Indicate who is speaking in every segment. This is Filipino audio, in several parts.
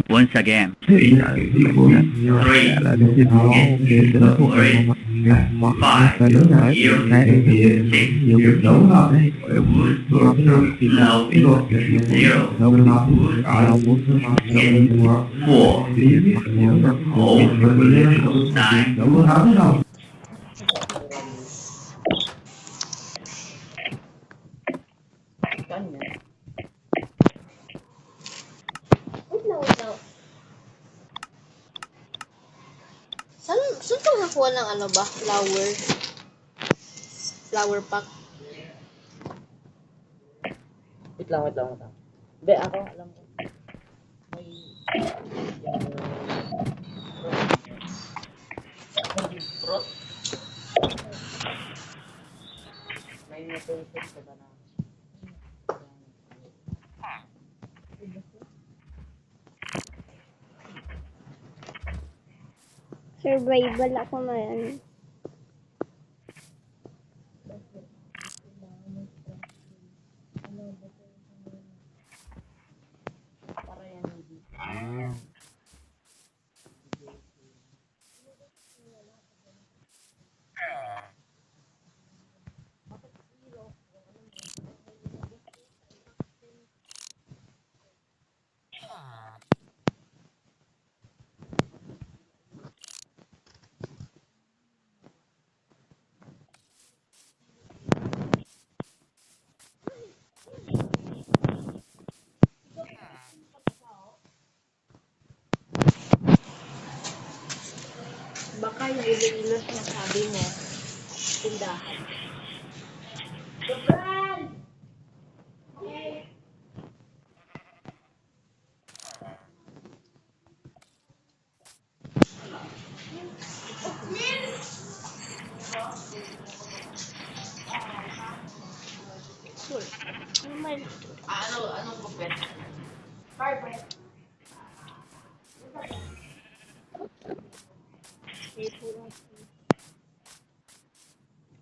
Speaker 1: Once again.
Speaker 2: Saan ka nakuha ng ano ba? Flower pack.
Speaker 3: Wait lang. Hindi, ako alam ko. May fruit. May nutrition sa banana.
Speaker 4: Survival ako na yan.
Speaker 3: Para yan hindi.
Speaker 2: Baka yung ilo-ilo na sabi mo. Tindahan.
Speaker 3: Anong gupit?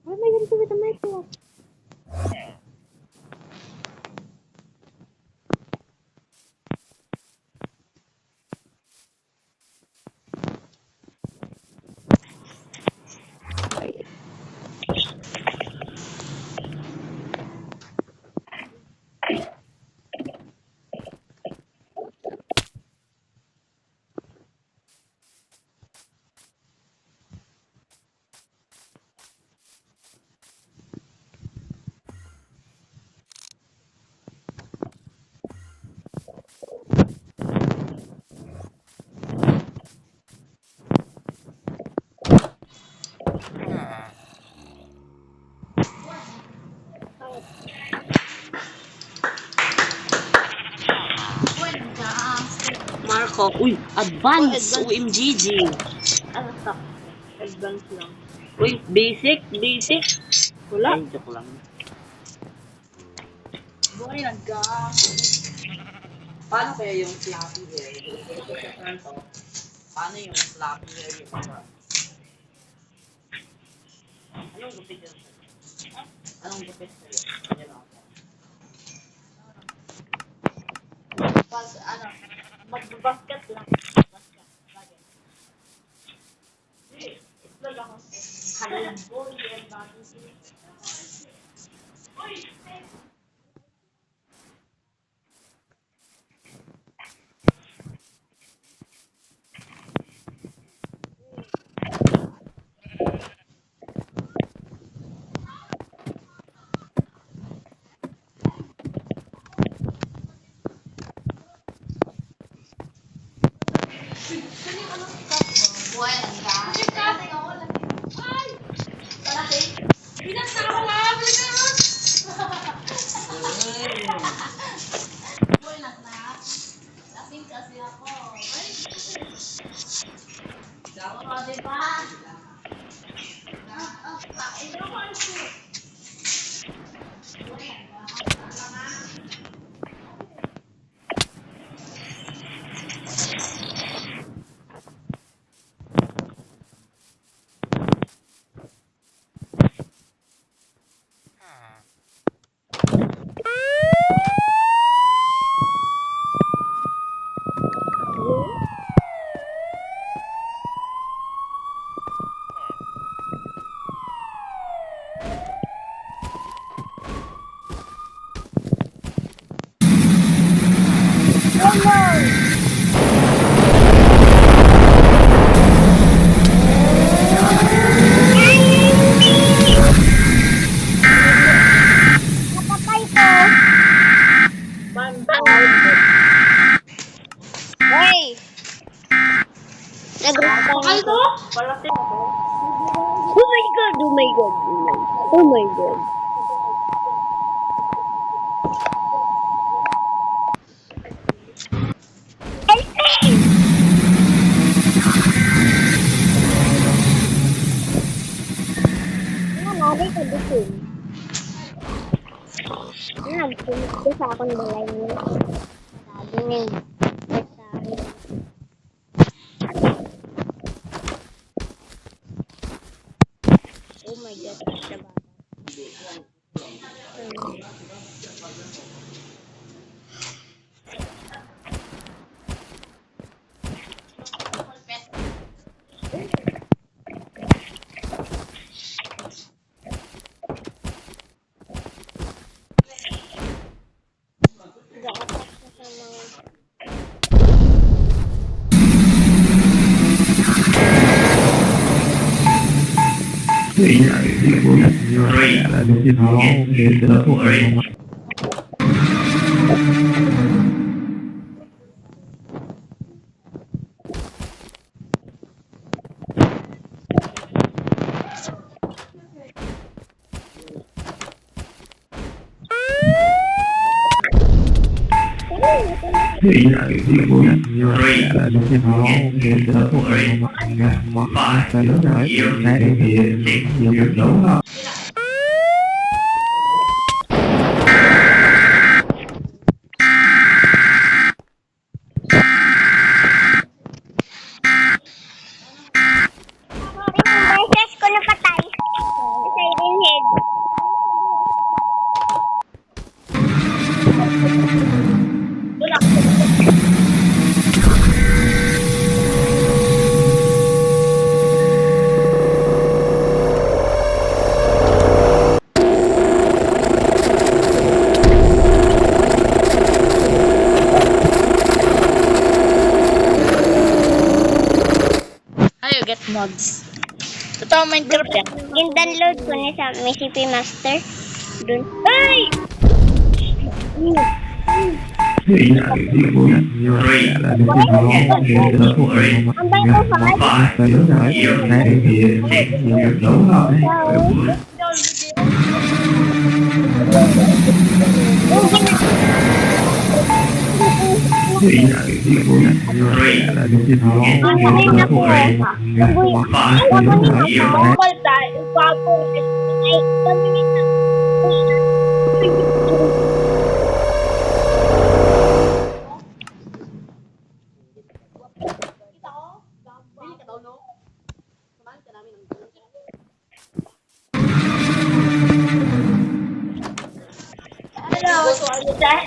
Speaker 4: What am I gonna do with the microwave?
Speaker 3: Marco. Uy, advance.
Speaker 2: Oh, advance.
Speaker 3: OMGG.
Speaker 2: Ano tak? Advance lang.
Speaker 3: Uy, basic.
Speaker 2: Wala.
Speaker 3: Ay, joke lang.
Speaker 2: Buhay nagka.
Speaker 3: Paano kaya yung floppy hair? Paano yung floppy hair yung iba? Anong gupit yun? Anong gupit sa'yo? Yan ako.
Speaker 2: Magbabasket lang. Basket. Lagi. Itlog ako. Kalumbo. Yan bago siya. Buhay nagka. Ay! Malaki. Bilang tao lang. Palaki na to.
Speaker 4: Oh my god, oh my god, oh my god, oh my god. Nalari ka dito. Pumunta sa akong balay niya. Sabi niya, sabi. Oh my god, sa bata. Gaatak siya sa mga... Beses ko napatay. Siren head.
Speaker 2: Ayo, get mods. Totoo Minecraft yan.
Speaker 4: Yung download ko na sa MCP Master. Dun. Ay! Ambay ko pa.
Speaker 2: What is that?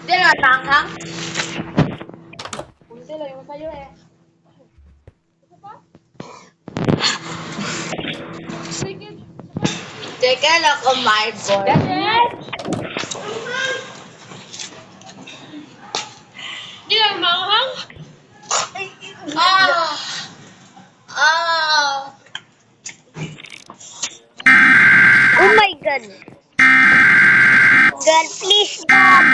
Speaker 2: Hindi na matanghang. Hindi lang yung sa'yo eh. Teka lang ako, my boy. Hindi lang maanghang. Ah! Ah!
Speaker 4: Oh my god. God, please, God.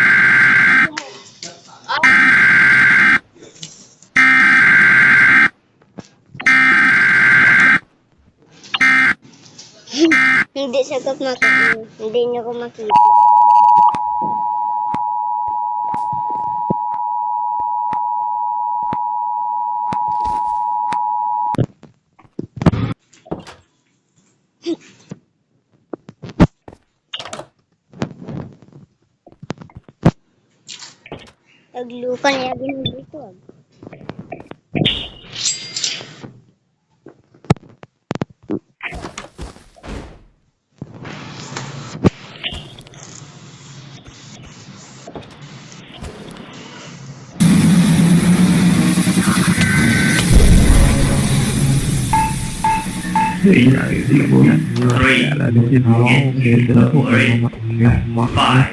Speaker 4: Hindi sagot makita. Hindi niyo ko makita. Taglukan niya dito.
Speaker 1: Three, five,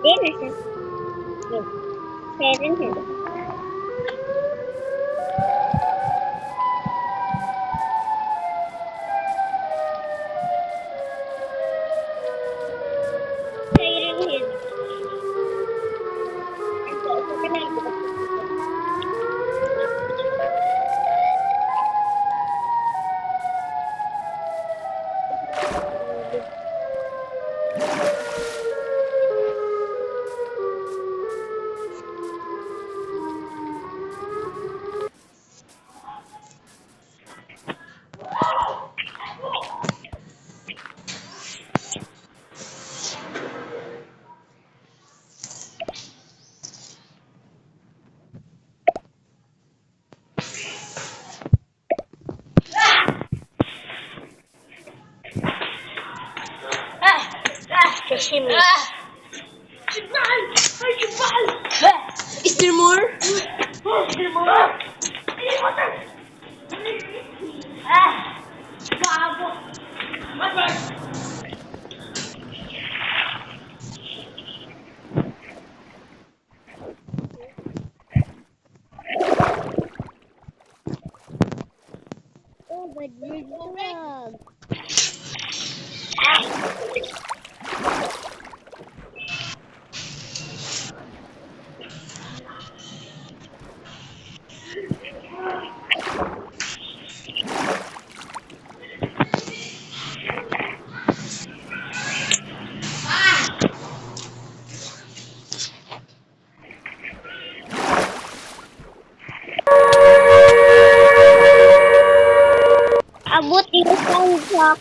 Speaker 4: Dia nasa. Seven sila. Siren Hill. Ito kanina. Sashimi.
Speaker 2: Is there more? Is there more?
Speaker 4: Oh, but big dog. Abot yung soundtrack.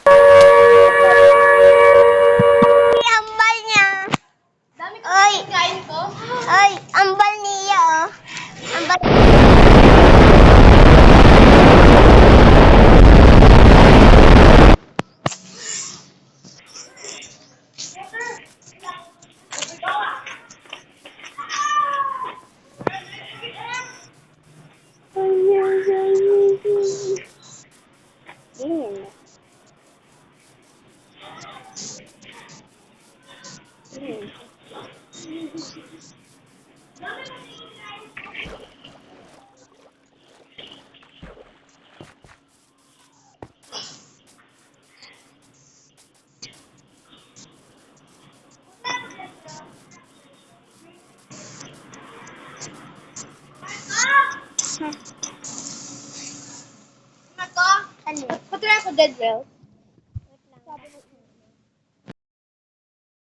Speaker 4: Ambal niya.
Speaker 2: Dami ko
Speaker 4: Oy.
Speaker 2: kain ko.
Speaker 4: Ay, ambal niya, oh. Ambal. Ayan.
Speaker 2: Ano?
Speaker 4: Ano?
Speaker 2: Patry ako dead well.